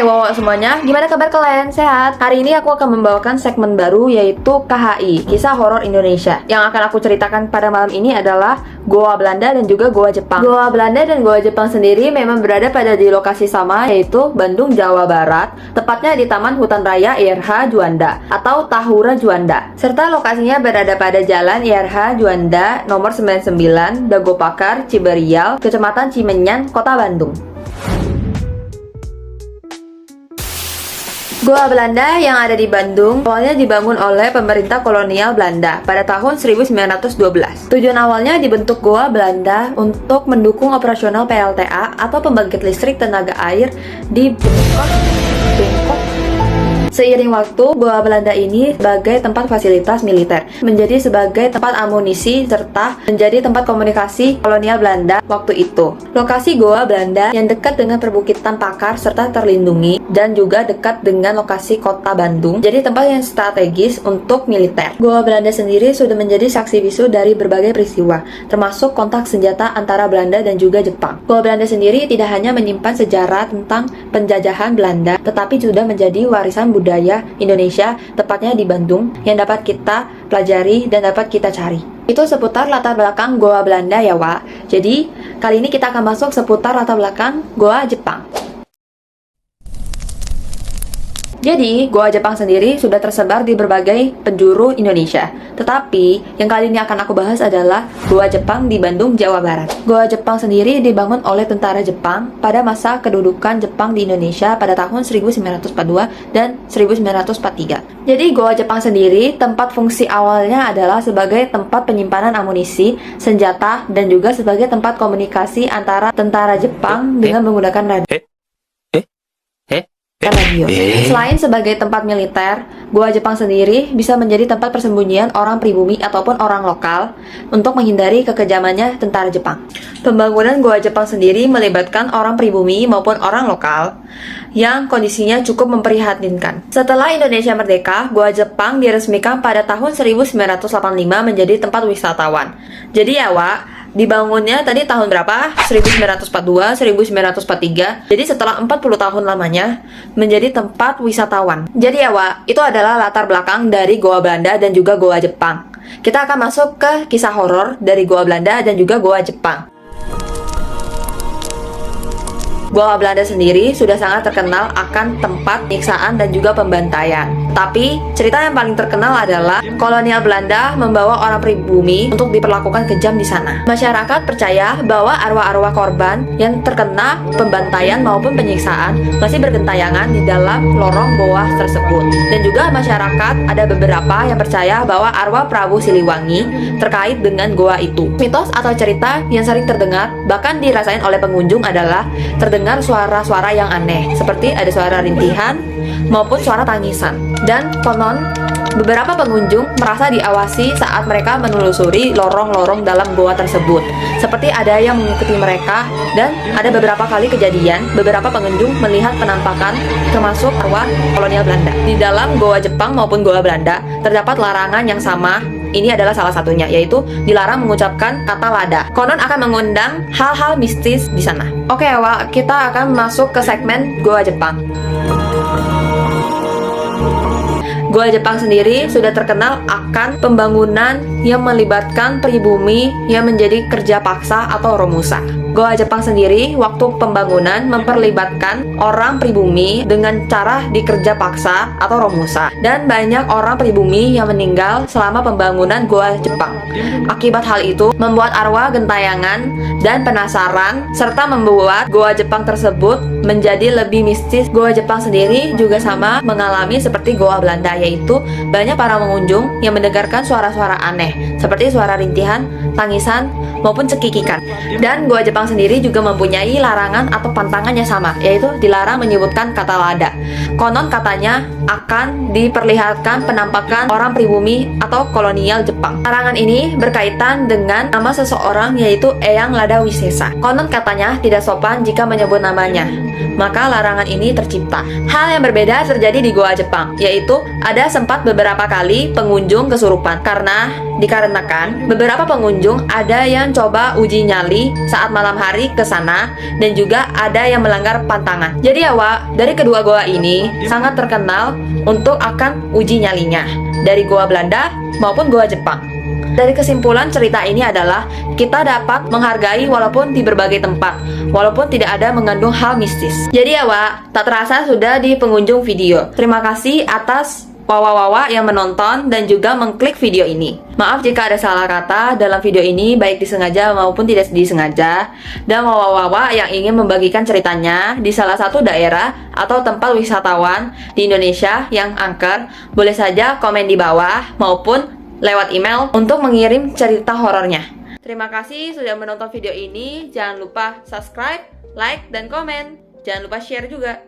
Hai wow semuanya, gimana kabar kalian? Sehat? Hari ini aku akan membawakan segmen baru yaitu KHI, Kisah Horor Indonesia. Yang akan aku ceritakan pada malam ini adalah Goa Belanda dan juga Goa Jepang. Goa Belanda dan Goa Jepang sendiri memang berada pada di lokasi sama yaitu Bandung, Jawa Barat, tepatnya di Taman Hutan Raya IRH Juanda atau Tahura Juanda. Serta lokasinya berada pada Jalan IRH Juanda nomor 99, Dago Pakar, Ciberial, Kecamatan Cimenyan, Kota Bandung. Goa Belanda yang ada di Bandung awalnya dibangun oleh pemerintah kolonial Belanda pada tahun 1912. Tujuan awalnya dibentuk Goa Belanda untuk mendukung operasional PLTA atau pembangkit listrik tenaga air di Bangkok. Seiring waktu, Goa Belanda ini sebagai tempat fasilitas militer, menjadi sebagai tempat amunisi, serta menjadi tempat komunikasi kolonial Belanda waktu itu. Lokasi Goa Belanda yang dekat dengan perbukitan Pakar serta terlindungi, dan juga dekat dengan lokasi kota Bandung, jadi tempat yang strategis untuk militer. Goa Belanda sendiri sudah menjadi saksi bisu dari berbagai peristiwa, termasuk kontak senjata antara Belanda dan juga Jepang. Goa Belanda sendiri tidak hanya menyimpan sejarah tentang penjajahan Belanda, tetapi sudah menjadi warisan budaya Indonesia, tepatnya di Bandung, yang dapat kita pelajari dan dapat kita cari. Itu seputar latar belakang Goa Belanda ya Wak. Jadi kali ini kita akan masuk seputar latar belakang Goa Jepang. Jadi, Goa Jepang sendiri sudah tersebar di berbagai penjuru Indonesia. Tetapi, yang kali ini akan aku bahas adalah Goa Jepang di Bandung, Jawa Barat. Goa Jepang sendiri dibangun oleh tentara Jepang pada masa kedudukan Jepang di Indonesia pada tahun 1942 dan 1943. Jadi, Goa Jepang sendiri tempat fungsi awalnya adalah sebagai tempat penyimpanan amunisi, senjata, dan juga sebagai tempat komunikasi antara tentara Jepang dengan menggunakan radio. Selain sebagai tempat militer, Goa Jepang sendiri bisa menjadi tempat persembunyian orang pribumi ataupun orang lokal untuk menghindari kekejamannya tentara Jepang. Pembangunan Goa Jepang sendiri melibatkan orang pribumi maupun orang lokal yang kondisinya cukup memprihatinkan. Setelah Indonesia merdeka, Goa Jepang diresmikan pada tahun 1985 menjadi tempat wisatawan. Jadi ya Wak, dibangunnya tadi tahun berapa? 1942, 1943. Jadi setelah 40 tahun lamanya menjadi tempat wisatawan. Jadi ya Wak, itu adalah latar belakang dari Goa Belanda dan juga Goa Jepang. Kita akan masuk ke kisah horor dari Goa Belanda dan juga Goa Jepang. Goa Belanda sendiri sudah sangat terkenal akan tempat penyiksaan dan juga pembantaian. Tapi, cerita yang paling terkenal adalah kolonial Belanda membawa orang pribumi untuk diperlakukan kejam di sana. Masyarakat percaya bahwa arwah-arwah korban yang terkena pembantaian maupun penyiksaan masih bergentayangan di dalam lorong goa tersebut. Dan juga masyarakat ada beberapa yang percaya bahwa arwah Prabu Siliwangi terkait dengan goa itu. Mitos atau cerita yang sering terdengar, bahkan dirasain oleh pengunjung adalah terdengar suara-suara yang aneh, seperti ada suara rintihan maupun suara tangisan. Dan konon, beberapa pengunjung merasa diawasi saat mereka menelusuri lorong-lorong dalam goa tersebut. Seperti ada yang mengikuti mereka, dan ada beberapa kali kejadian beberapa pengunjung melihat penampakan termasuk arwah kolonial Belanda. Di dalam goa Jepang maupun goa Belanda terdapat larangan yang sama. Ini adalah salah satunya, yaitu dilarang mengucapkan kata lada. Konon akan mengundang hal-hal mistis di sana. Oke, Wak, kita akan masuk ke segmen Goa Jepang. Goa Jepang sendiri sudah terkenal akan pembangunan yang melibatkan pribumi yang menjadi kerja paksa atau romusa. Goa Jepang sendiri waktu pembangunan memperlibatkan orang pribumi dengan cara dikerja paksa atau romusa, dan banyak orang pribumi yang meninggal selama pembangunan Goa Jepang. Akibat hal itu membuat arwah gentayangan dan penasaran, serta membuat Goa Jepang tersebut menjadi lebih mistis. Goa Jepang sendiri juga sama mengalami seperti Goa Belanda, yaitu banyak para pengunjung yang mendengarkan suara-suara aneh seperti suara rintihan, tangisan, maupun cekikikan. Dan Goa Jepang sendiri juga mempunyai larangan atau pantangan yang sama, yaitu dilarang menyebutkan kata lada. Konon katanya akan diperlihatkan penampakan orang pribumi atau kolonial Jepang. Larangan ini berkaitan dengan nama seseorang, yaitu Eyang Lada Wisesa. Konon katanya tidak sopan jika menyebut namanya, maka larangan ini tercipta. Hal yang berbeda terjadi di Goa Jepang, yaitu ada sempat beberapa kali pengunjung kesurupan karena Dikarenakan beberapa pengunjung ada yang coba uji nyali saat malam hari ke sana dan juga ada yang melanggar pantangan. Jadi ya Wak, dari kedua goa ini sangat terkenal untuk akan uji nyalinya, dari goa Belanda maupun goa Jepang. Dari kesimpulan cerita ini adalah kita dapat menghargai walaupun di berbagai tempat, walaupun tidak ada mengandung hal mistis. Jadi ya Wak, tak terasa sudah di penghujung video. Terima kasih atas wawa-wawa yang menonton dan juga mengklik video ini. Maaf jika ada salah kata dalam video ini, baik disengaja maupun tidak disengaja. Dan wawa-wawa yang ingin membagikan ceritanya di salah satu daerah atau tempat wisatawan di Indonesia yang angker, boleh saja komen di bawah maupun lewat email untuk mengirim cerita horornya. Terima kasih sudah menonton video ini. Jangan lupa subscribe, like, dan komen. Jangan lupa share juga.